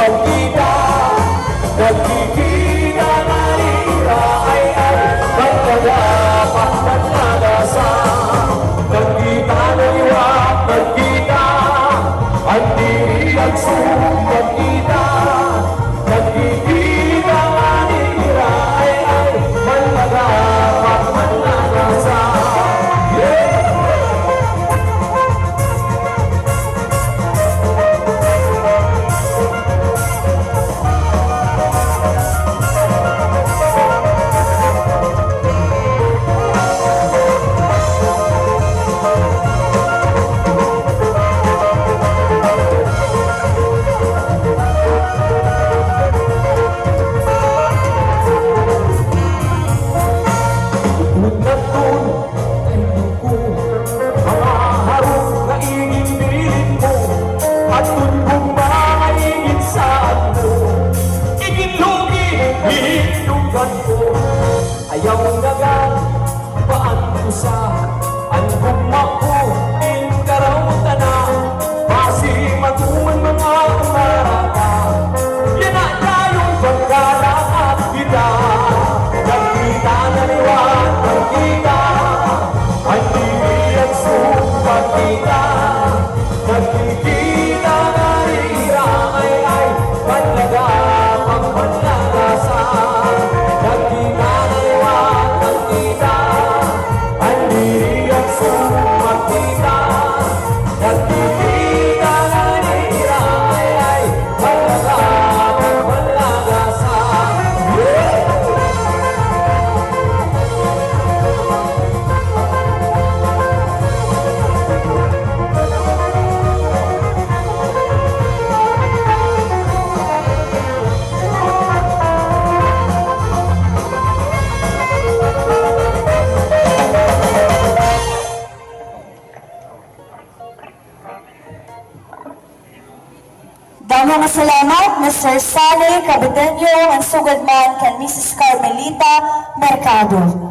magkita, nagkikita na nila ay magkadapat magkadasa. Nagkita na iwak, nagkita, ang diri at magkita, nagkikita na nila ay magkadapat magkadasa. Ayaw nagan, paan ko sa ang bumako, ingkaraw na basi matuman mga umarata. Yan na tayong pagkalakat kita, nagkita na liwan, nagkita, ang dibiyag sumpag kita, nagkikita na rira ay panlaga, pagpanlagasa. Nagkita na liwan, nagkita, ang diri at sumagkita. Nagkikita na nila ay malaga, pagmalagasa. Damo nga salamat, Mr. Sally Cabedeño, ang sugod man kan Mrs. Carmelita Mercado.